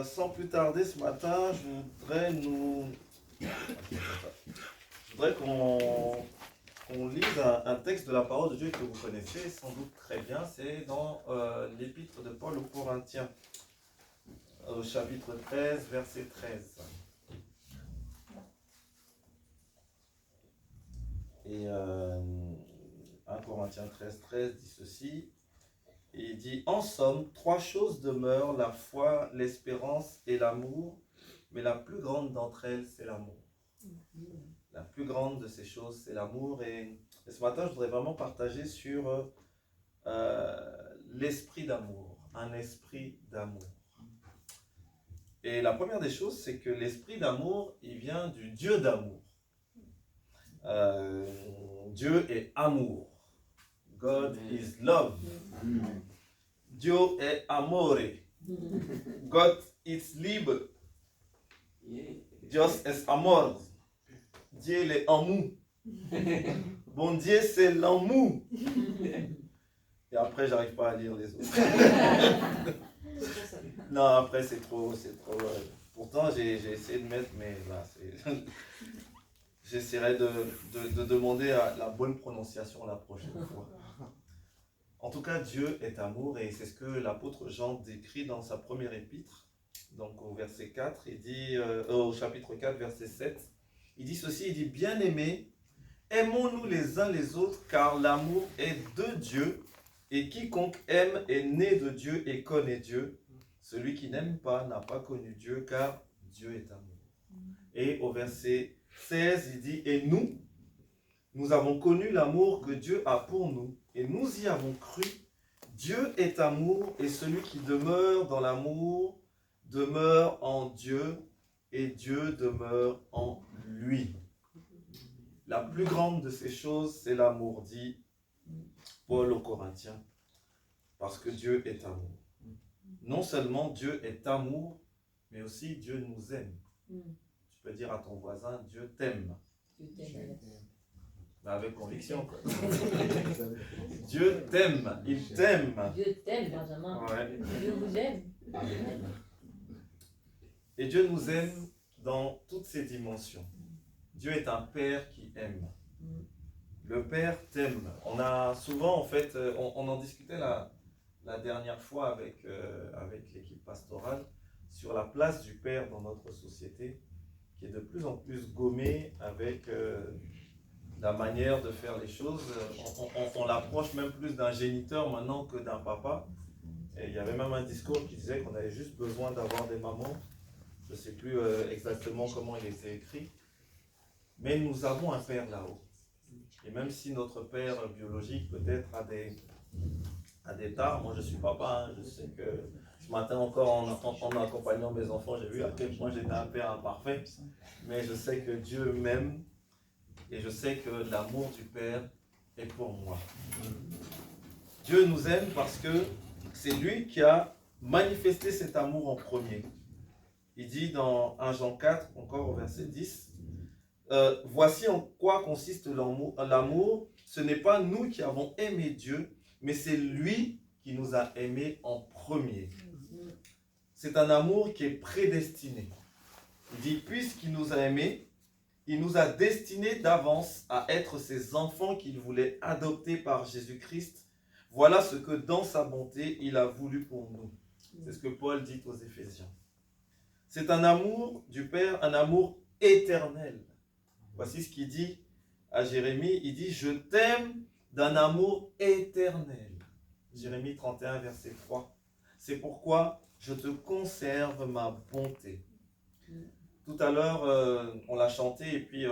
Sans plus tarder ce matin, je voudrais qu'on lise un texte de la parole de Dieu que vous connaissez sans doute très bien. C'est dans l'épître de Paul aux Corinthiens, au chapitre 13, verset 13. Et 1 Corinthiens 13, 13 dit ceci. Et il dit, en somme, 3 choses demeurent, la foi, l'espérance et l'amour, mais la plus grande d'entre elles, c'est l'amour. La plus grande de ces choses, c'est l'amour. Et ce matin, je voudrais vraiment partager sur l'esprit d'amour, un esprit d'amour. Et la première des choses, c'est que l'esprit d'amour, il vient du Dieu d'amour. Dieu est amour. God is love. Dieu est amore. God is liebe. Dios es amor. Dieu est amour. Bon Dieu, c'est l'amour. Et après, j'arrive pas à lire les autres. Non, après, c'est trop. Pourtant, j'ai essayé de mettre, mais là, j'essaierai de demander la bonne prononciation la prochaine fois. En tout cas, Dieu est amour, et c'est ce que l'apôtre Jean décrit dans sa première épître. Donc au verset 4, il dit, au chapitre 4, verset 7, il dit ceci, il dit, bien-aimés, aimons-nous les uns les autres, car l'amour est de Dieu, et quiconque aime est né de Dieu et connaît Dieu. Celui qui n'aime pas n'a pas connu Dieu, car Dieu est amour. Et au verset 16, il dit, et nous avons connu l'amour que Dieu a pour nous, et nous y avons cru. Dieu est amour, et celui qui demeure dans l'amour demeure en Dieu, et Dieu demeure en lui. La plus grande de ces choses, c'est l'amour, dit Paul aux Corinthiens, parce que Dieu est amour. Non seulement Dieu est amour, mais aussi Dieu nous aime. Tu peux dire à ton voisin, Dieu t'aime. Mais avec conviction, quoi. Dieu t'aime, il t'aime. Dieu t'aime, Benjamin. Ouais. Dieu vous aime. Et Dieu nous aime dans toutes ses dimensions. Dieu est un Père qui aime. Le Père t'aime. On a souvent, en fait, on en discutait la dernière fois avec l'équipe pastorale sur la place du Père dans notre société, qui est de plus en plus gommée avec la manière de faire les choses. On l'approche même plus d'un géniteur maintenant que d'un papa. Et il y avait même un discours qui disait qu'on avait juste besoin d'avoir des mamans. Je ne sais plus exactement comment il était écrit. Mais nous avons un père là-haut. Et même si notre père biologique peut-être a des tares, moi je suis papa, hein, je sais que ce matin encore en accompagnant mes enfants, j'ai vu à quel point j'étais un père imparfait. Mais je sais que Dieu m'aime. Et je sais que l'amour du Père est pour moi. Dieu nous aime parce que c'est lui qui a manifesté cet amour en premier. Il dit dans 1 Jean 4, encore au verset 10, voici en quoi consiste l'amour. Ce n'est pas nous qui avons aimé Dieu, mais c'est lui qui nous a aimés en premier. C'est un amour qui est prédestiné. Il dit, puisqu'il nous a aimés, il nous a destinés d'avance à être ses enfants qu'il voulait adopter par Jésus-Christ. Voilà ce que dans sa bonté, il a voulu pour nous. C'est ce que Paul dit aux Éphésiens. C'est un amour du Père, un amour éternel. Voici ce qu'il dit à Jérémie. Il dit, je t'aime d'un amour éternel. Jérémie 31, verset 3. C'est pourquoi je te conserve ma bonté. Tout à l'heure, on l'a chanté et puis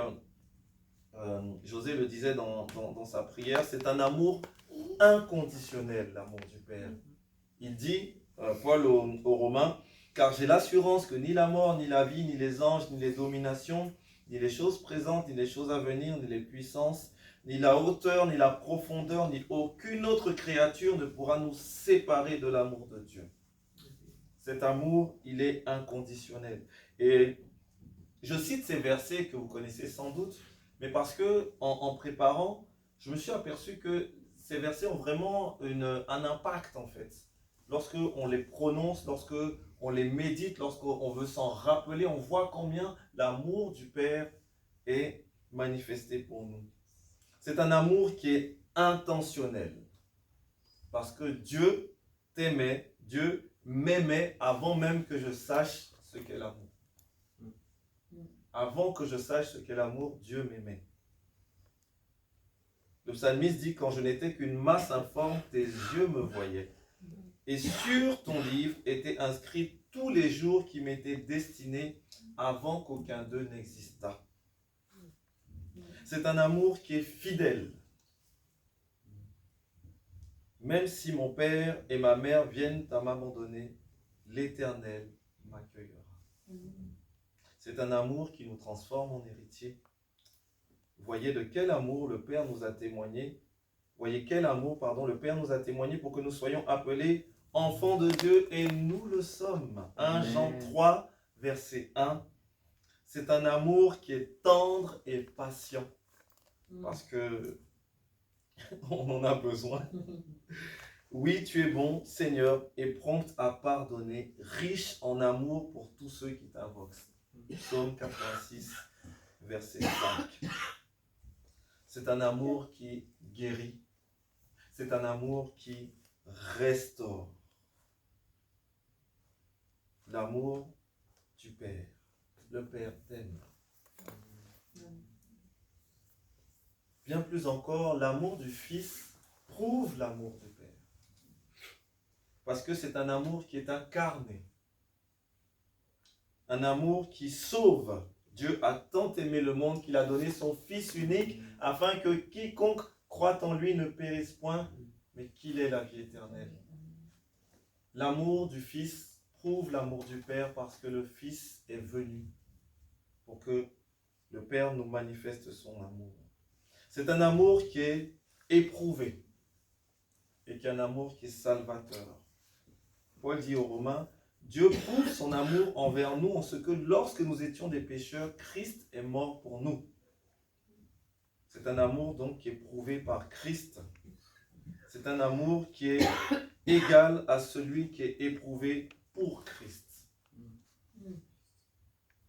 José le disait dans sa prière, c'est un amour inconditionnel, l'amour du Père. Il dit, Paul aux Romains, car j'ai l'assurance que ni la mort, ni la vie, ni les anges, ni les dominations, ni les choses présentes, ni les choses à venir, ni les puissances, ni la hauteur, ni la profondeur, ni aucune autre créature ne pourra nous séparer de l'amour de Dieu. Cet amour, il est inconditionnel. Et je cite ces versets que vous connaissez sans doute, mais parce que en préparant, je me suis aperçu que ces versets ont vraiment un impact en fait. Lorsque on les prononce, lorsque on les médite, lorsqu'on veut s'en rappeler, on voit combien l'amour du Père est manifesté pour nous. C'est un amour qui est intentionnel. Parce que Dieu t'aimait, Dieu m'aimait avant même que je sache ce qu'est l'amour. Avant que je sache ce qu'est l'amour, Dieu m'aimait. Le psalmiste dit, quand je n'étais qu'une masse informe, tes yeux me voyaient. Et sur ton livre étaient inscrits tous les jours qui m'étaient destinés avant qu'aucun d'eux n'existât. C'est un amour qui est fidèle. Même si mon père et ma mère viennent à m'abandonner, l'Éternel m'accueillera. C'est un amour qui nous transforme en héritiers. Voyez de quel amour le Père nous a témoigné. Voyez quel amour, le Père nous a témoigné pour que nous soyons appelés enfants de Dieu, et nous le sommes. 1 Jean 3, verset 1. C'est un amour qui est tendre et patient. Parce que on en a besoin. Oui, tu es bon, Seigneur, et prompt à pardonner, riche en amour pour tous ceux qui t'invoquent. Psaume 86, verset 5. C'est un amour qui guérit. C'est un amour qui restaure. L'amour du Père. Le Père t'aime. Bien plus encore, l'amour du Fils prouve l'amour du Père. Parce que c'est un amour qui est incarné. Un amour qui sauve. Dieu a tant aimé le monde qu'il a donné son Fils unique afin que quiconque croit en lui ne périsse point, mais qu'il ait la vie éternelle. L'amour du Fils prouve l'amour du Père parce que le Fils est venu pour que le Père nous manifeste son amour. C'est un amour qui est éprouvé et qui est un amour qui est salvateur. Paul dit aux Romains, Dieu prouve son amour envers nous en ce que lorsque nous étions des pécheurs, Christ est mort pour nous. C'est un amour donc qui est prouvé par Christ. C'est un amour qui est égal à celui qui est éprouvé pour Christ.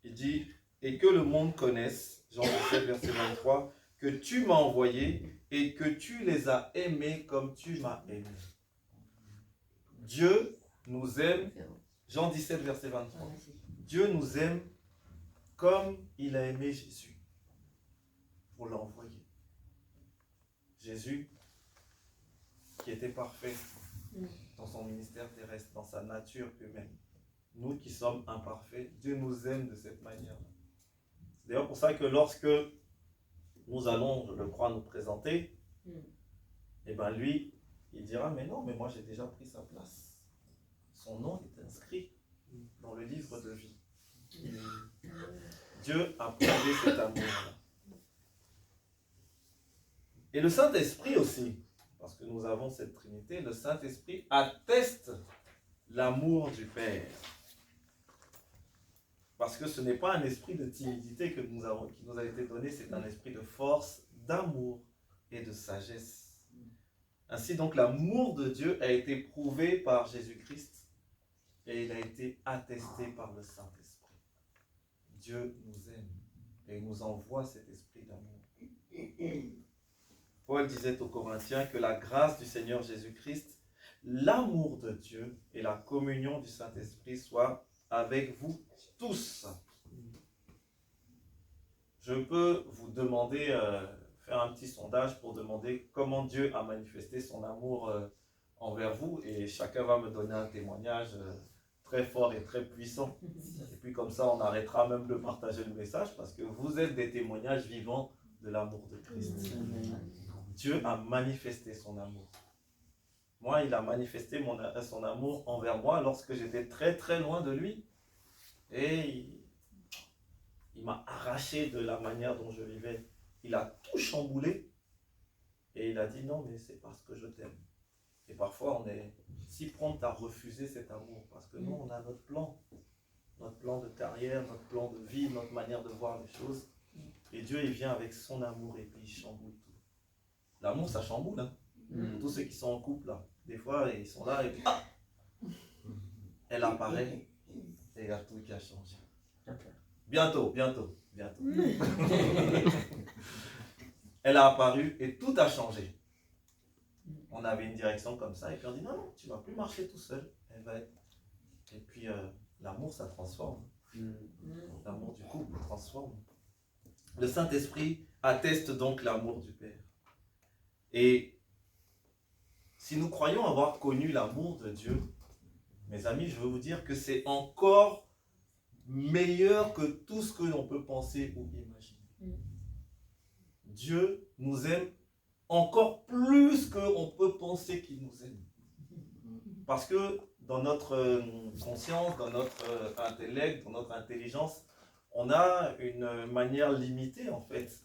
Il dit, et que le monde connaisse, Jean 17, verset 23, que tu m'as envoyé et que tu les as aimés comme tu m'as aimé. Dieu nous aime, Jean 17, verset 23. Dieu nous aime comme il a aimé Jésus pour l'envoyer. Jésus, qui était parfait dans son ministère terrestre, dans sa nature humaine. Nous qui sommes imparfaits, Dieu nous aime de cette manière-là. C'est d'ailleurs pour ça que lorsque nous allons, je le crois, nous présenter, et bien lui, il dira, mais non, mais moi j'ai déjà pris sa place. Son nom est inscrit dans le livre de vie. Dieu a prouvé cet amour-là. Et le Saint-Esprit aussi, parce que nous avons cette Trinité, le Saint-Esprit atteste l'amour du Père. Parce que ce n'est pas un esprit de timidité qui nous a été donné, c'est un esprit de force, d'amour et de sagesse. Ainsi donc l'amour de Dieu a été prouvé par Jésus-Christ et il a été attesté par le Saint-Esprit. Dieu nous aime et il nous envoie cet esprit d'amour. Paul disait aux Corinthiens que la grâce du Seigneur Jésus-Christ, l'amour de Dieu et la communion du Saint-Esprit soient avec vous tous. Je peux vous demander, faire un petit sondage pour demander comment Dieu a manifesté son amour envers vous, et chacun va me donner un témoignage très fort et très puissant. Et puis comme ça, on arrêtera même de partager le message parce que vous êtes des témoignages vivants de l'amour de Christ. Dieu a manifesté son amour. Moi, il a manifesté son amour envers moi lorsque j'étais très très loin de lui. Et il m'a arraché de la manière dont je vivais. Il a tout chamboulé. Et il a dit non, mais c'est parce que je t'aime. Et parfois, on est si prompt à refuser cet amour. Parce que nous, on a notre plan. Notre plan de carrière, notre plan de vie, notre manière de voir les choses. Et Dieu, il vient avec son amour et puis il chamboule tout. L'amour, ça chamboule. Hein. Pour tous ceux qui sont en couple, là. Des fois, ils sont là et puis elle apparaît. et il y a tout qui a changé. Bientôt. Elle a apparu et tout a changé. On avait une direction comme ça et puis on dit non, tu ne vas plus marcher tout seul. Elle va être... Et puis l'amour, ça transforme. L'amour du couple transforme. Le Saint-Esprit atteste donc l'amour du Père. Et si nous croyons avoir connu l'amour de Dieu, mes amis, je veux vous dire que c'est encore meilleur que tout ce que l'on peut penser ou imaginer. Dieu nous aime encore plus qu'on peut penser qu'il nous aime. Parce que dans notre conscience, dans notre intellect, dans notre intelligence, on a une manière limitée en fait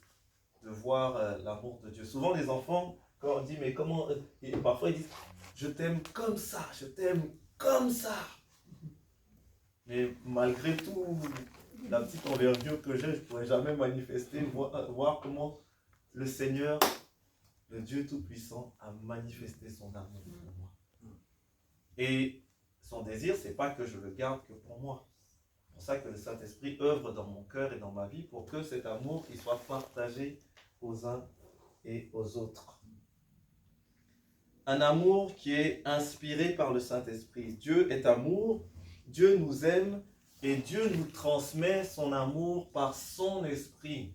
de voir l'amour de Dieu. Souvent les enfants, quand on dit mais comment, et parfois ils disent je t'aime comme ça, je t'aime comme ça. Mais malgré tout, la petite envergure que j'ai, je ne pourrais jamais manifester, voir comment le Seigneur, le Dieu Tout-Puissant, a manifesté son amour pour moi. Et son désir, ce n'est pas que je le garde que pour moi. C'est pour ça que le Saint-Esprit œuvre dans mon cœur et dans ma vie pour que cet amour il soit partagé aux uns et aux autres. Un amour qui est inspiré par le Saint-Esprit. Dieu est amour, Dieu nous aime et Dieu nous transmet son amour par son esprit.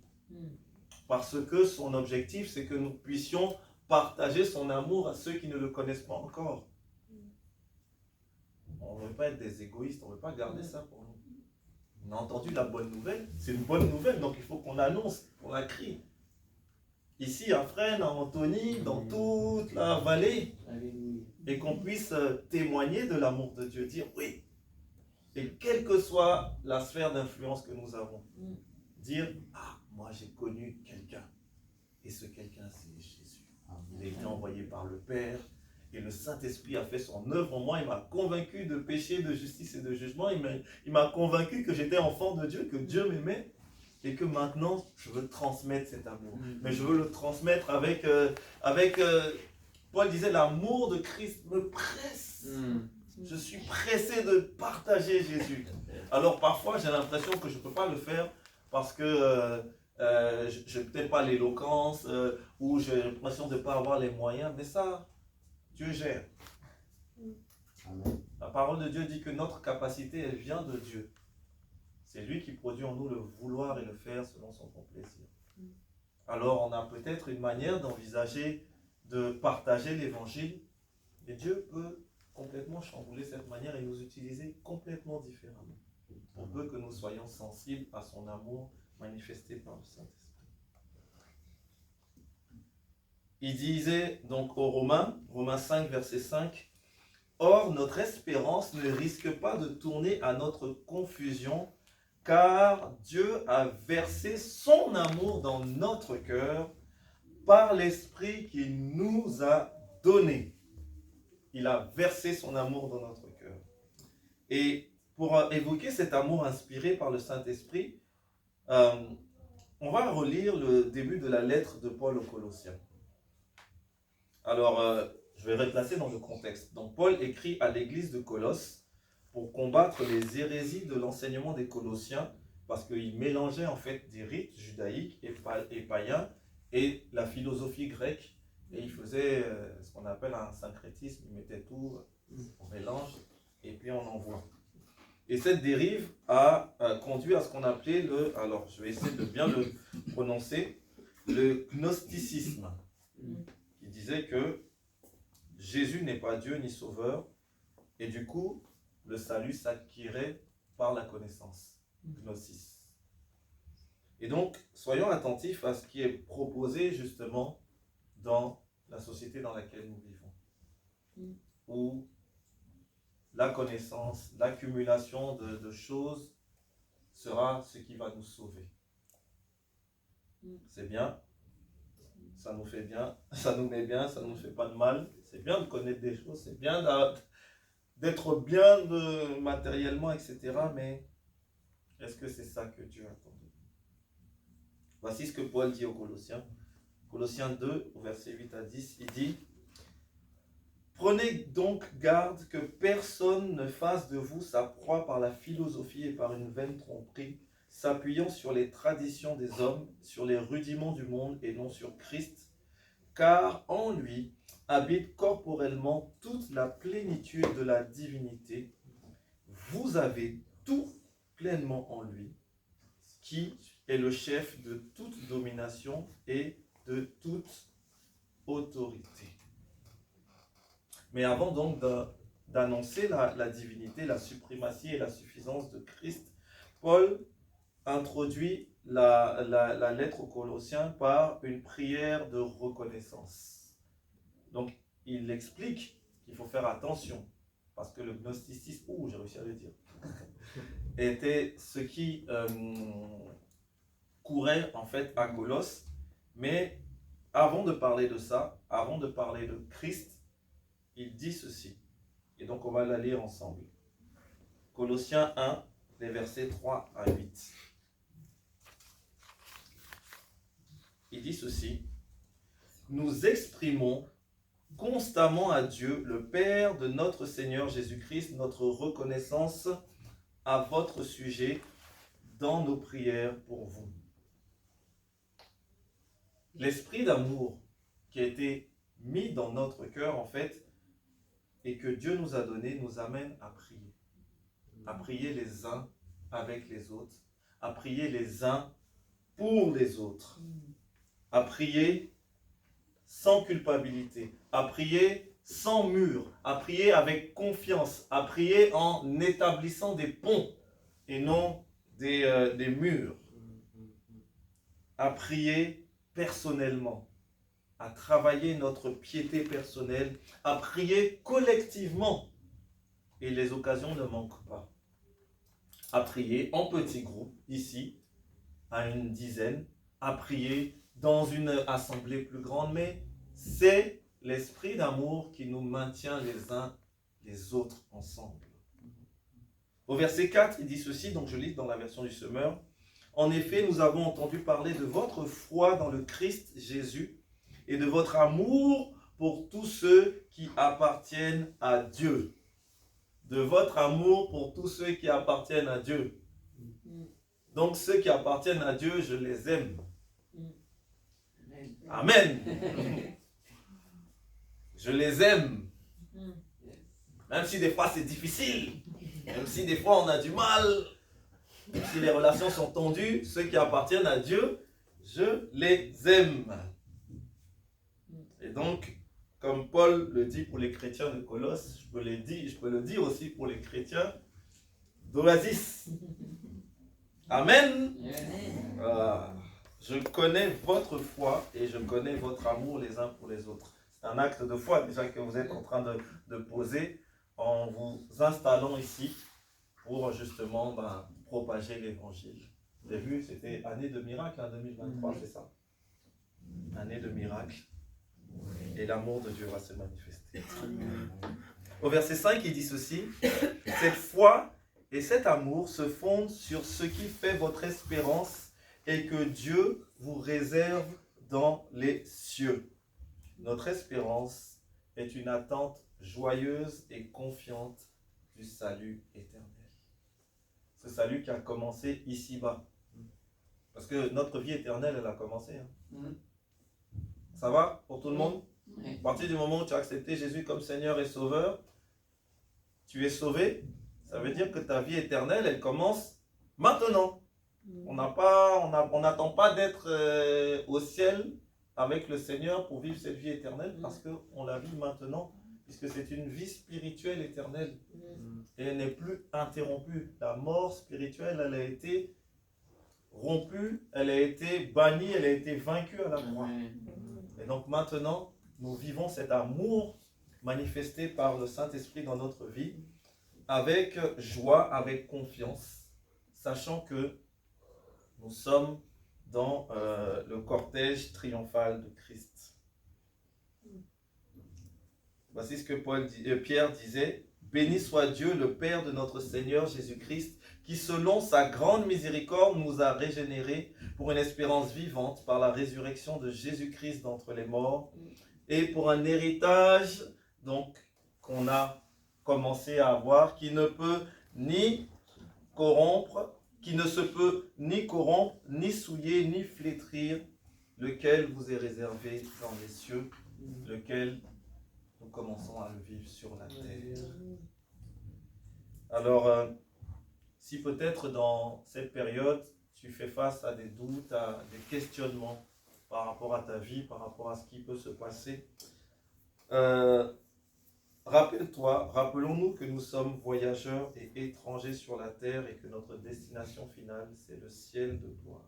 Parce que son objectif, c'est que nous puissions partager son amour à ceux qui ne le connaissent pas encore. On ne veut pas être des égoïstes, on ne veut pas garder ça pour nous. On a entendu la bonne nouvelle, c'est une bonne nouvelle, donc il faut qu'on l'annonce, qu'on la crie. Ici à Fresnes, à Antony, dans toute la vallée, et qu'on puisse témoigner de l'amour de Dieu, dire oui. Et quelle que soit la sphère d'influence que nous avons, dire ah, moi j'ai connu quelqu'un, et ce quelqu'un c'est Jésus. Il a été envoyé par le Père, et le Saint-Esprit a fait son œuvre en moi, il m'a convaincu de péché, de justice et de jugement, il m'a convaincu que j'étais enfant de Dieu, que Dieu m'aimait, et que maintenant je veux transmettre cet amour. Mais je veux le transmettre avec Paul disait, l'amour de Christ me presse. Je suis pressé de partager Jésus. Alors parfois j'ai l'impression que je ne peux pas le faire parce que je n'ai peut-être pas l'éloquence ou j'ai l'impression de ne pas avoir les moyens, mais ça, Dieu gère. Amen. La parole de Dieu dit que notre capacité, elle vient de Dieu. C'est lui qui produit en nous le vouloir et le faire selon son bon plaisir. Alors on a peut-être une manière d'envisager de partager l'évangile et Dieu peut complètement chambouler cette manière et nous utiliser complètement différemment. On veut que nous soyons sensibles à son amour manifesté par le Saint-Esprit. Il disait donc aux Romains 5, verset 5, « Or, notre espérance ne risque pas de tourner à notre confusion, car Dieu a versé son amour dans notre cœur par l'Esprit qu'il nous a donné. » Il a versé son amour dans notre cœur. Et pour évoquer cet amour inspiré par le Saint-Esprit, on va relire le début de la lettre de Paul aux Colossiens. Alors, je vais replacer dans le contexte. Donc, Paul écrit à l'église de Colosse pour combattre les hérésies de l'enseignement des Colossiens, parce qu'il mélangeait en fait des rites judaïques et païens et la philosophie grecque. Et il faisait ce qu'on appelle un syncrétisme, il mettait tout, on mélange, et puis on envoie. Et cette dérive a conduit à ce qu'on appelait alors je vais essayer de bien le prononcer, le gnosticisme, qui disait que Jésus n'est pas Dieu ni sauveur, et du coup, le salut s'acquirait par la connaissance, gnosis. Et donc, soyons attentifs à ce qui est proposé justement dans la société dans laquelle nous vivons, où la connaissance, l'accumulation de choses sera ce qui va nous sauver. C'est bien, ça nous fait bien, ça nous met bien, ça ne nous fait pas de mal. C'est bien de connaître des choses, c'est bien d'être bien matériellement, etc. Mais est-ce que c'est ça que Dieu attend de nous? Voici ce que Paul dit aux Colossiens. Colossiens 2, au verset 8 à 10, il dit « Prenez donc garde que personne ne fasse de vous sa proie par la philosophie et par une vaine tromperie, s'appuyant sur les traditions des hommes, sur les rudiments du monde et non sur Christ, car en lui habite corporellement toute la plénitude de la divinité. Vous avez tout pleinement en lui, qui est le chef de toute domination et de toute autorité. Mais avant donc d'annoncer la divinité, la suprématie et la suffisance de Christ, Paul introduit la lettre aux Colossiens par une prière de reconnaissance. Donc, il explique qu'il faut faire attention, parce que le gnosticisme, j'ai réussi à le dire, était ce qui courait en fait à Colosse. Mais avant de parler de ça, avant de parler de Christ, il dit ceci. Et donc on va la lire ensemble. Colossiens 1, les versets 3 à 8. Il dit ceci. Nous exprimons constamment à Dieu, le Père de notre Seigneur Jésus-Christ, notre reconnaissance à votre sujet dans nos prières pour vous. L'esprit d'amour qui a été mis dans notre cœur, en fait, et que Dieu nous a donné, nous amène à prier les uns avec les autres, à prier les uns pour les autres, à prier sans culpabilité, à prier sans mur, à prier avec confiance, à prier en établissant des ponts et non des murs, à prier personnellement, à travailler notre piété personnelle, à prier collectivement, et les occasions ne manquent pas, à prier en petits groupes, ici, à une dizaine, à prier dans une assemblée plus grande, mais c'est l'esprit d'amour qui nous maintient les uns les autres ensemble. Au verset 4, il dit ceci, donc je lis dans la version du Semeur. En effet, nous avons entendu parler de votre foi dans le Christ Jésus et de votre amour pour tous ceux qui appartiennent à Dieu. De votre amour pour tous ceux qui appartiennent à Dieu. Donc ceux qui appartiennent à Dieu, je les aime. Amen. Je les aime. Même si des fois c'est difficile, même si des fois on a du mal, même si les relations sont tendues, ceux qui appartiennent à Dieu, je les aime. Et donc, comme Paul le dit pour les chrétiens de Colosse, je peux le dire aussi pour les chrétiens d'Oasis. Amen. Je connais votre foi et je connais votre amour les uns pour les autres. C'est un acte de foi déjà que vous êtes en train de poser en vous installant ici pour justement propager l'évangile. Vous avez vu, c'était année de miracle, 2023, c'est ça? Année de miracle. Et l'amour de Dieu va se manifester. Au verset 5, il dit ceci. Cette foi et cet amour se fondent sur ce qui fait votre espérance et que Dieu vous réserve dans les cieux. Notre espérance est une attente joyeuse et confiante du salut éternel. Ce salut qui a commencé ici-bas. Parce que notre vie éternelle, elle a commencé. Ça va pour tout le monde? À partir du moment où tu as accepté Jésus comme Seigneur et Sauveur, tu es sauvé. Ça veut dire que ta vie éternelle, elle commence maintenant. On n'attend pas d'être au ciel avec le Seigneur pour vivre cette vie éternelle parce qu'on la vit maintenant, puisque c'est une vie spirituelle éternelle. Et elle n'est plus interrompue. La mort spirituelle, elle a été rompue, elle a été bannie, elle a été vaincue à la croix. Et donc maintenant, nous vivons cet amour manifesté par le Saint-Esprit dans notre vie, avec joie, avec confiance, sachant que nous sommes dans le cortège triomphal de Christ. Voici ce que Pierre disait. Béni soit Dieu, le Père de notre Seigneur Jésus-Christ, qui selon sa grande miséricorde nous a régénérés pour une espérance vivante par la résurrection de Jésus-Christ d'entre les morts et pour un héritage donc a commencé à avoir, qui ne peut ni corrompre, qui ne se peut ni corrompre, ni souiller, ni flétrir, lequel vous est réservé dans les cieux, lequel nous commençons à le vivre sur la terre. Alors, si peut-être dans cette période, tu fais face à des doutes, à des questionnements par rapport à ta vie, par rapport à ce qui peut se passer, rappelle-toi, rappelons-nous que nous sommes voyageurs et étrangers sur la terre et que notre destination finale, c'est le ciel de gloire.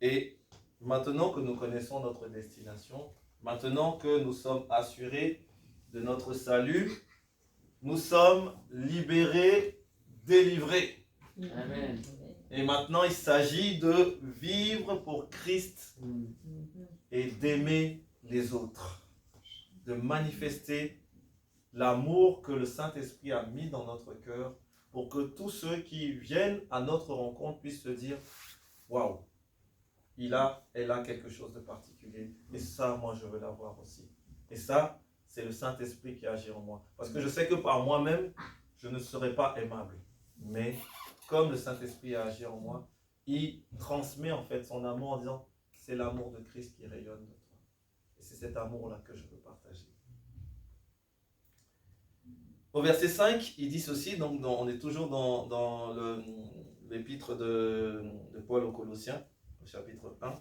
Et maintenant que nous connaissons notre destination, maintenant que nous sommes assurés de notre salut, nous sommes libérés, délivrés. Amen. Et maintenant, il s'agit de vivre pour Christ et d'aimer les autres, de manifester l'amour que le Saint-Esprit a mis dans notre cœur pour que tous ceux qui viennent à notre rencontre puissent se dire « Waouh, elle a quelque chose de particulier. Et ça, moi, je veux l'avoir aussi. » Et ça, c'est le Saint-Esprit qui agit en moi. Parce que je sais que par moi-même, je ne serai pas aimable. Mais comme le Saint-Esprit a agi en moi, il transmet en fait son amour en disant « C'est l'amour de Christ qui rayonne de toi. » Et c'est cet amour-là que je veux partager. Au verset 5, il dit ceci, donc on est toujours dans l'épître de Paul aux Colossiens, au chapitre 1.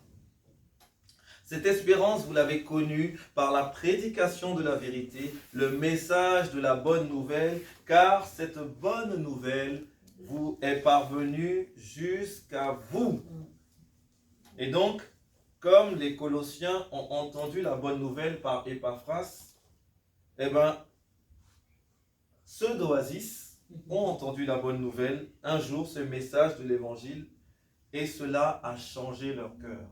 Cette espérance, vous l'avez connue par la prédication de la vérité, le message de la bonne nouvelle, car cette bonne nouvelle vous est parvenue jusqu'à vous. Et donc, comme les Colossiens ont entendu la bonne nouvelle par Épaphras, eh bien, ceux d'Oasis ont entendu la bonne nouvelle, un jour ce message de l'évangile, et cela a changé leur cœur.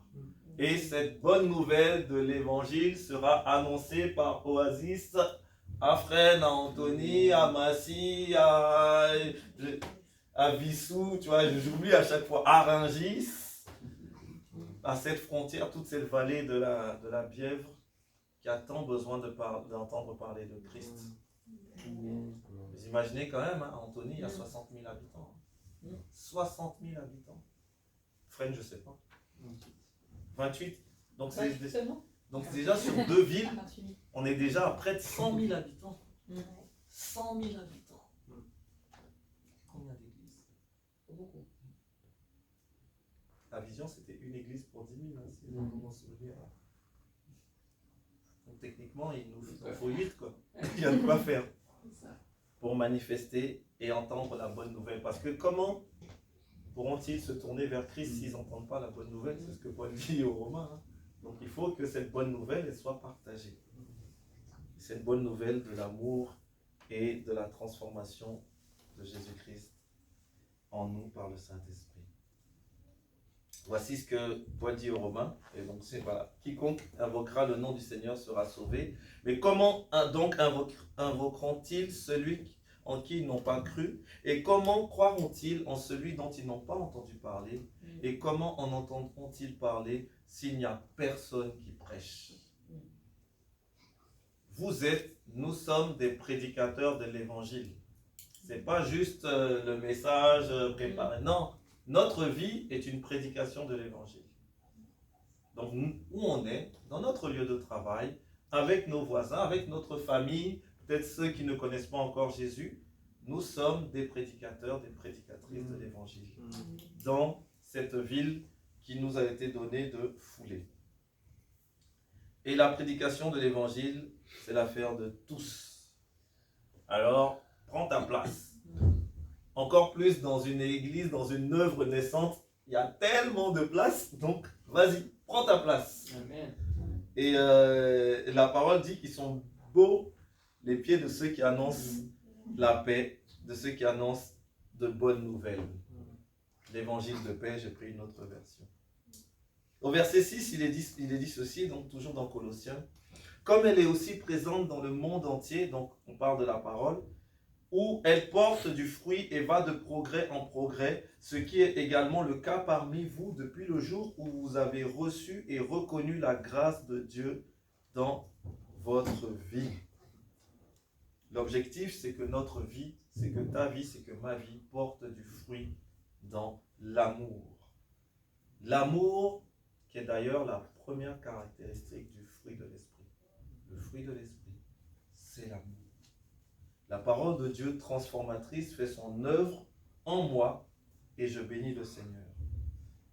Et cette bonne nouvelle de l'évangile sera annoncée par Oasis à Fresnes, à Antony, à Massy, à Vissou, tu vois, j'oublie à chaque fois, à Rungis, à cette frontière, toute cette vallée de la Bièvre qui a tant besoin d'entendre parler de Christ. Vous imaginez quand même, hein, Antony, il y a 60 000 habitants. 60 000 habitants. Fresnes, je ne sais pas. 28. Donc c'est déjà sur 2 villes, on est déjà à près de 100 000 habitants. 100 000 habitants. Combien d'églises? Beaucoup. La vision, c'était une église pour 10 000, hein, si vous m'en souvenez. Donc techniquement, il nous faut 8, quoi. Il y a de quoi faire pour manifester et entendre la bonne nouvelle. Parce que comment pourront-ils se tourner vers Christ s'ils n'entendent pas la bonne nouvelle? C'est ce que Paul dit aux Romains. Hein. Donc il faut que cette bonne nouvelle elle soit partagée. Cette bonne nouvelle de l'amour et de la transformation de Jésus-Christ en nous par le Saint-Esprit. Voici ce que Paul dit aux Romains. Et donc c'est voilà. Quiconque invoquera le nom du Seigneur sera sauvé. Mais comment donc invoqueront-ils celui en qui ils n'ont pas cru? Et comment croiront-ils en celui dont ils n'ont pas entendu parler? Et comment en entendront-ils parler s'il n'y a personne qui prêche? Nous sommes des prédicateurs de l'évangile. Ce n'est pas juste le message préparé. Non, notre vie est une prédication de l'évangile. Donc, où on est, dans notre lieu de travail, avec nos voisins, avec notre famille, peut-être ceux qui ne connaissent pas encore Jésus, nous sommes des prédicateurs, des prédicatrices de l'évangile. Dans cette ville qui nous a été donnée de fouler. Et la prédication de l'évangile, c'est l'affaire de tous. Alors, prends ta place. Encore plus dans une église, dans une œuvre naissante, il y a tellement de place, donc vas-y, prends ta place. Amen. Et la parole dit qu'ils sont beaux les pieds de ceux qui annoncent la paix, de ceux qui annoncent de bonnes nouvelles. L'évangile de paix, j'ai pris une autre version. Au verset 6, il est dit ceci, donc toujours dans Colossiens. Comme elle est aussi présente dans le monde entier, donc on parle de la parole, où elle porte du fruit et va de progrès en progrès, ce qui est également le cas parmi vous depuis le jour où vous avez reçu et reconnu la grâce de Dieu dans votre vie. L'objectif, c'est que notre vie, c'est que ta vie, c'est que ma vie porte du fruit dans l'amour. L'amour qui est d'ailleurs la première caractéristique du fruit de l'esprit. Le fruit de l'esprit, c'est l'amour. La parole de Dieu transformatrice fait son œuvre en moi et je bénis le Seigneur.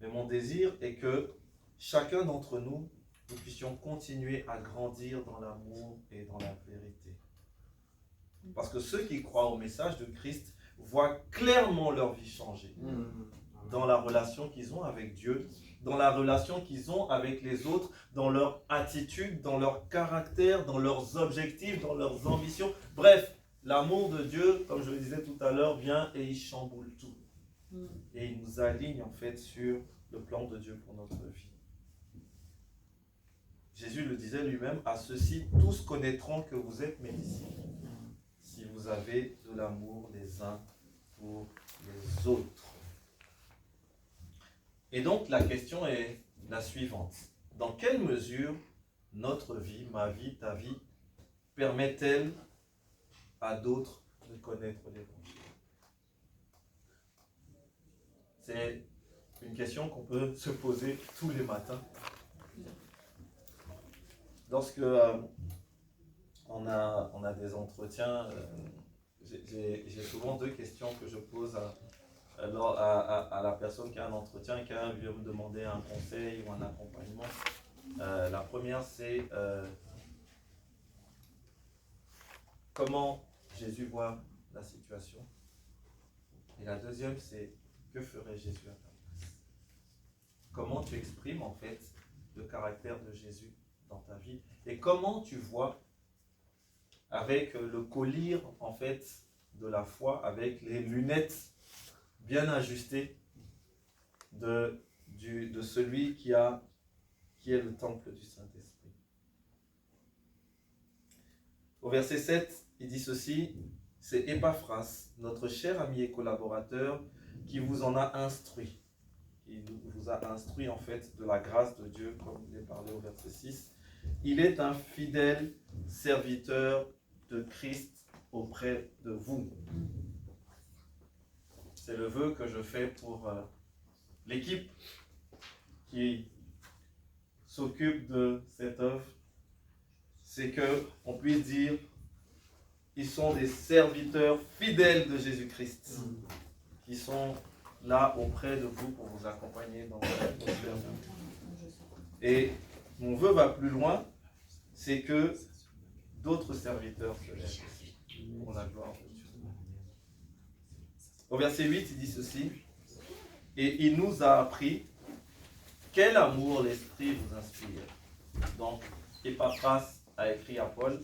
Mais mon désir est que chacun d'entre nous, nous puissions continuer à grandir dans l'amour et dans la vérité. Parce que ceux qui croient au message de Christ voient clairement leur vie changer. Dans la relation qu'ils ont avec Dieu, dans la relation qu'ils ont avec les autres, dans leur attitude, dans leur caractère, dans leurs objectifs, dans leurs ambitions. Bref, l'amour de Dieu, comme je le disais tout à l'heure, vient et il chamboule tout. Et il nous aligne en fait sur le plan de Dieu pour notre vie. Jésus le disait lui-même, à ceux-ci, tous connaîtront que vous êtes mes disciples, si vous avez de l'amour les uns pour les autres. Et donc la question est la suivante. Dans quelle mesure notre vie, ma vie, ta vie, permet-elle à d'autres de connaître l'Évangile? C'est une question qu'on peut se poser tous les matins. Lorsque on a des entretiens, j'ai souvent deux questions que je pose à la personne qui a un entretien, qui vient me demander un conseil ou un accompagnement. La première, c'est comment Jésus voit la situation. Et la deuxième, c'est que ferait Jésus à ta place? Comment tu exprimes en fait le caractère de Jésus dans ta vie? Et comment tu vois avec le collier en fait de la foi, avec les lunettes bien ajustées de celui qui est le temple du Saint-Esprit. Au verset 7, il dit ceci, c'est Épaphras, notre cher ami et collaborateur, qui vous en a instruit. Il vous a instruit en fait de la grâce de Dieu, comme il est parlé au verset 6. Il est un fidèle serviteur de Christ auprès de vous. C'est le vœu que je fais pour l'équipe qui s'occupe de cette œuvre. C'est qu'on puisse dire ils sont des serviteurs fidèles de Jésus-Christ qui sont là auprès de vous pour vous accompagner dans votre service. Et mon vœu va plus loin, c'est que d'autres serviteurs se lèvent aussi pour la gloire de Dieu. Au verset 8, il dit ceci, et il nous a appris quel amour l'Esprit vous inspire. Donc, Épaphras a écrit à Paul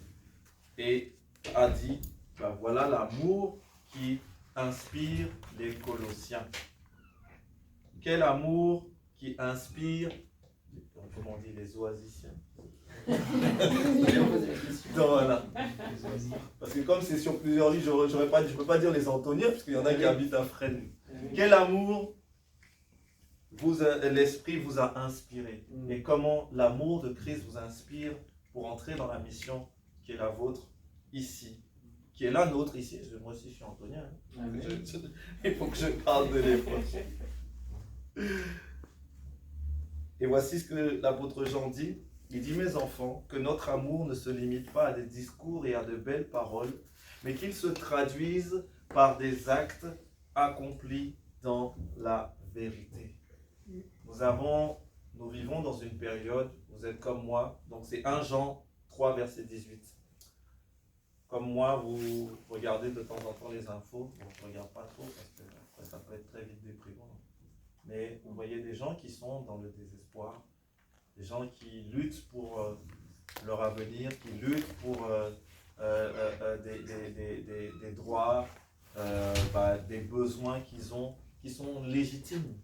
et a dit, ben voilà l'amour qui inspire les Colossiens. Quel amour qui inspire, comment on dit, les Oasiciens. Donc, voilà. Parce que comme c'est sur plusieurs livres, je ne peux pas dire les Antoniens, parce qu'il y en a qui habitent à Fresnes. Quel amour l'Esprit vous a inspiré, et comment l'amour de Christ vous inspire pour entrer dans la mission qui est la vôtre ici, qui est la nôtre ici. Moi aussi je suis antonien, hein. Il faut que je parle de l'époque. Et voici ce que l'apôtre Jean dit. Il dit, mes enfants, que notre amour ne se limite pas à des discours et à de belles paroles, mais qu'il se traduise par des actes accomplis dans la vérité. Nous vivons dans une période, vous êtes comme moi, donc c'est 1 Jean 3, verset 18. Comme moi, vous regardez de temps en temps les infos, bon, je ne regarde pas trop parce que après, ça peut être très vite déprimant. Mais vous voyez des gens qui sont dans le désespoir, des gens qui luttent pour leur avenir, qui luttent pour des droits, des besoins qu'ils ont, qui sont légitimes.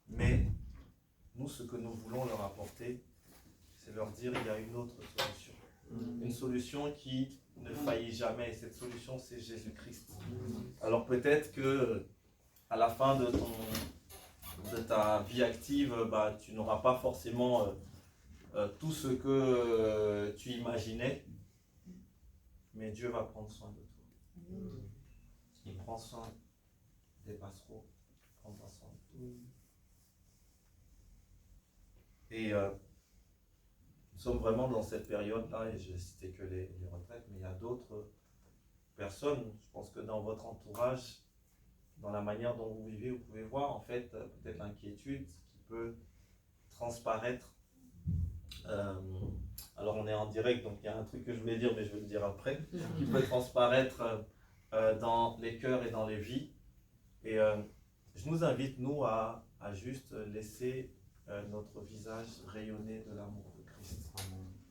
Mais nous, ce que nous voulons leur apporter, c'est leur dire qu'il y a une autre solution. Une solution qui ne faillit jamais. Et cette solution, c'est Jésus-Christ. Alors peut-être que à la fin de ta vie active, tu n'auras pas forcément tout ce que tu imaginais. mais Dieu va prendre soin de toi. Il prend soin des passereaux, il prendra soin de toi. Et nous sommes vraiment dans cette période-là, et je n'ai cité que les retraites, mais il y a d'autres personnes, je pense que dans votre entourage, dans la manière dont vous vivez, vous pouvez voir en fait peut-être l'inquiétude qui peut transparaître. Alors on est en direct, donc il y a un truc que je voulais dire, mais je vais le dire après, qui peut transparaître dans les cœurs et dans les vies. Et je nous invite, nous, à juste laisser notre visage rayonner de l'amour de Christ.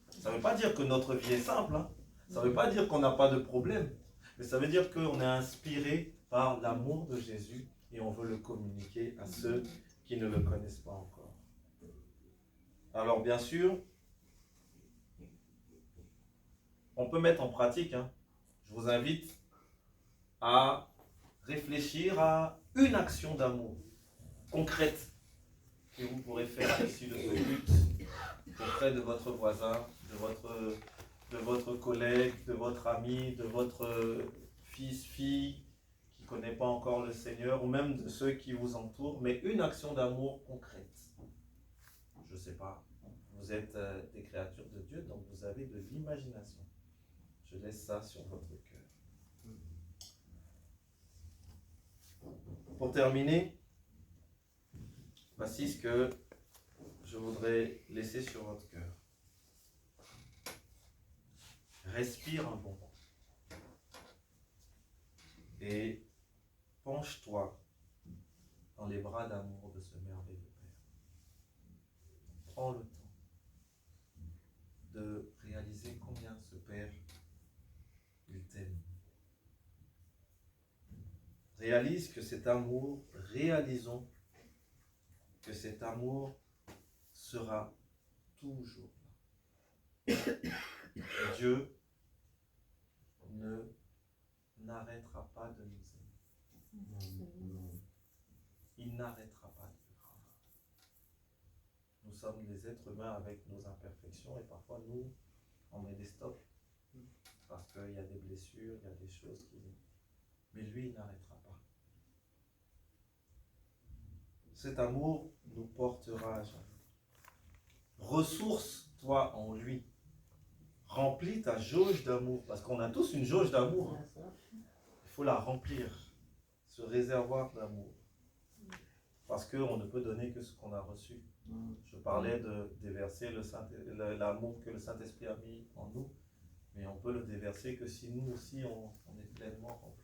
Ça ne veut pas dire que notre vie est simple, hein. Ça ne veut pas dire qu'on n'a pas de problème, mais ça veut dire qu'on est inspiré par l'amour de Jésus et on veut le communiquer à ceux qui ne le connaissent pas encore. Alors bien sûr, on peut mettre en pratique, hein. Je vous invite à réfléchir à une action d'amour concrète que vous pourrez faire ici de ce culte auprès de votre voisin, de votre collègue, de votre ami, de votre fils, fille qui ne connaît pas encore le Seigneur, ou même de ceux qui vous entourent, mais une action d'amour concrète. Je ne sais pas, vous êtes des créatures de Dieu, donc vous avez de l'imagination. Je laisse ça sur votre cœur. Pour terminer, voici ce que je voudrais laisser sur votre cœur. Respire un bon coup. Et penche-toi dans les bras d'amour de ce merveilleux Père. Prends le temps de réaliser combien ce Père, il t'aime. Réalise que cet amour, réalisons que cet amour sera toujours là. Dieu n'arrêtera pas de nous aimer. Il n'arrêtera pas de nous aimer. Nous sommes des êtres humains avec nos imperfections et parfois nous, on met des stops parce qu'il y a des blessures, il y a des choses qui... Mais lui, il n'arrêtera pas. Cet amour nous portera à jamais. Ressource-toi en lui. Remplis ta jauge d'amour, parce qu'on a tous une jauge d'amour. Il faut la remplir, ce réservoir d'amour. Parce qu'on ne peut donner que ce qu'on a reçu. Je parlais de déverser l'amour que le Saint-Esprit a mis en nous, mais on peut le déverser que si nous aussi on est pleinement remplis.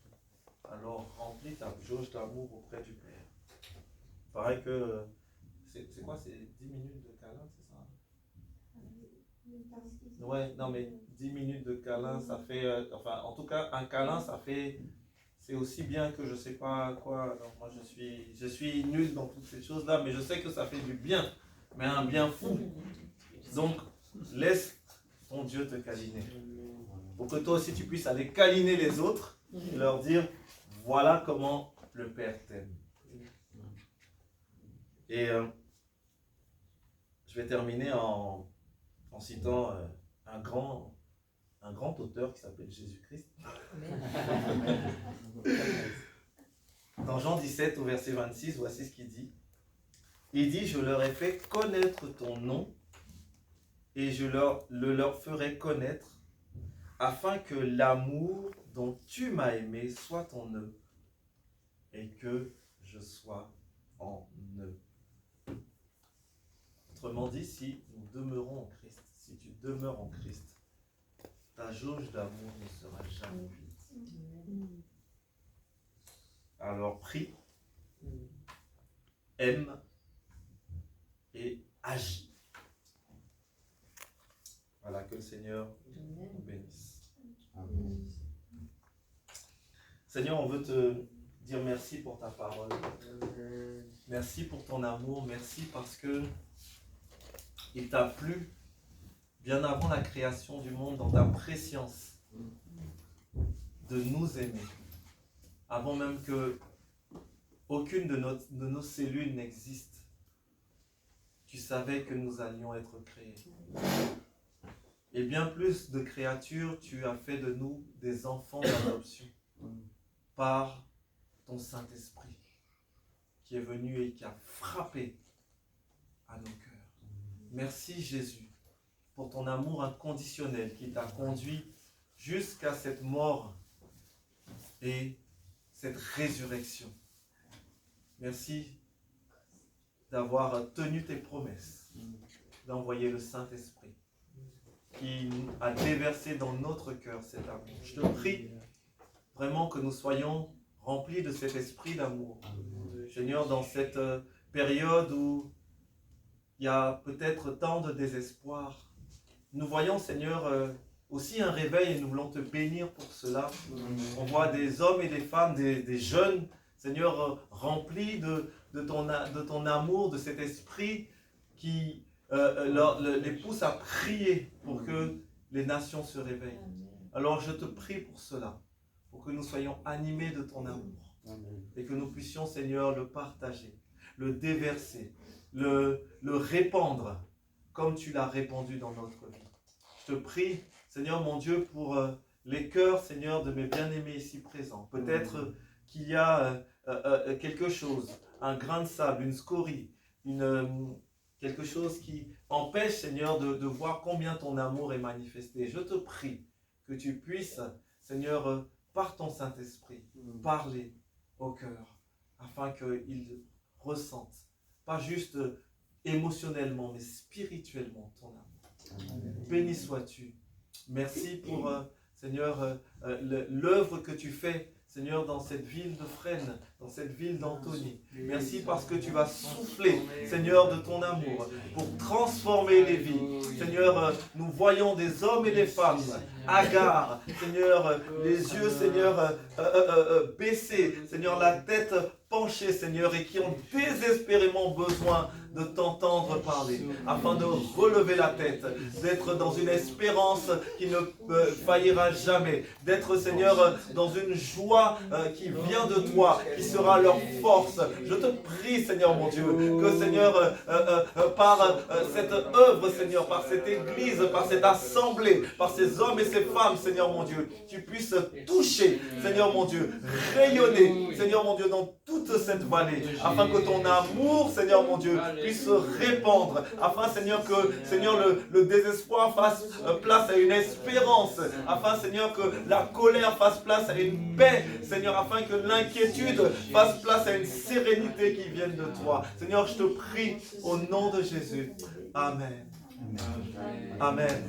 Alors remplis ta jauge d'amour auprès du Père. Il paraît que, c'est quoi, c'est 10 minutes de câlin, c'est ça? Ouais, non mais 10 minutes de câlin, ça fait, enfin en tout cas un câlin ça fait, c'est aussi bien que je sais pas quoi. Donc moi je suis nul dans toutes ces choses là, mais je sais que ça fait du bien, mais un bien fou. Donc laisse ton Dieu te câliner, pour que toi aussi tu puisses aller câliner les autres et leur dire voilà comment le Père t'aime. Et je vais terminer en citant un grand auteur qui s'appelle Jésus-Christ. Dans Jean 17 au verset 26, voici ce qu'il dit. Il dit, je leur ai fait connaître ton nom et je le leur ferai connaître afin que l'amour dont tu m'as aimé soit en eux et que je sois en eux. Autrement dit, si nous demeurons en Christ, si tu demeures en Christ, ta jauge d'amour ne sera jamais vide. Alors prie, aime et agis. Voilà, que le Seigneur nous bénisse. Amen. Seigneur, on veut te dire merci pour ta parole. Merci pour ton amour. Merci parce que il t'a plu bien avant la création du monde, dans ta préscience, de nous aimer. Avant même que aucune de nos cellules n'existe, tu savais que nous allions être créés. Et bien plus de créatures, tu as fait de nous des enfants d'adoption par ton Saint-Esprit qui est venu et qui a frappé à nos cœurs. Merci Jésus pour ton amour inconditionnel qui t'a conduit jusqu'à cette mort et cette résurrection. Merci d'avoir tenu tes promesses, d'envoyer le Saint-Esprit qui a déversé dans notre cœur cet amour. Je te prie vraiment que nous soyons remplis de cet esprit d'amour. Seigneur, dans cette période où il y a peut-être tant de désespoir, nous voyons, Seigneur, aussi un réveil et nous voulons te bénir pour cela. On voit des hommes et des femmes, des jeunes, Seigneur, remplis de ton amour, de cet esprit qui les pousse à prier pour que les nations se réveillent. Alors je te prie pour cela, pour que nous soyons animés de ton amour et que nous puissions, Seigneur, le partager, le déverser, le répandre comme tu l'as répandu dans notre vie. Je te prie, Seigneur mon Dieu, pour les cœurs, Seigneur, de mes bien-aimés ici présents. Peut-être qu'il y a quelque chose, un grain de sable, une scorie, quelque chose qui empêche, Seigneur, de voir combien ton amour est manifesté. Je te prie que tu puisses, Seigneur, par ton Saint-Esprit, parler au cœur, afin qu'ils ressentent, pas juste émotionnellement, mais spirituellement ton amour. Béni sois-tu. Merci pour, Seigneur, l'œuvre que tu fais, Seigneur, dans cette ville de Fresnes, dans cette ville d'Antony. Merci parce que tu vas souffler, Seigneur, de ton amour pour transformer les vies. Seigneur, nous voyons des hommes et des femmes hagards, Seigneur, les yeux, Seigneur, baissés, Seigneur, la tête penchée, Seigneur, et qui ont désespérément besoin de t'entendre parler, afin de relever la tête, d'être dans une espérance qui ne faillira jamais, d'être, Seigneur, dans une joie qui vient de toi, qui sera leur force. Je te prie, Seigneur mon Dieu, que, Seigneur, par cette œuvre, Seigneur, par cette église, par cette assemblée, par ces hommes et ces femmes, Seigneur mon Dieu, tu puisses toucher, Seigneur mon Dieu, rayonner, Seigneur mon Dieu, dans toute cette vallée, afin que ton amour, Seigneur mon Dieu, puisse se répandre, afin, Seigneur, que, Seigneur, le désespoir fasse place à une espérance, afin, Seigneur, que la colère fasse place à une paix, Seigneur, afin que l'inquiétude fasse place à une sérénité qui vienne de toi. Seigneur, je te prie au nom de Jésus. Amen. Amen.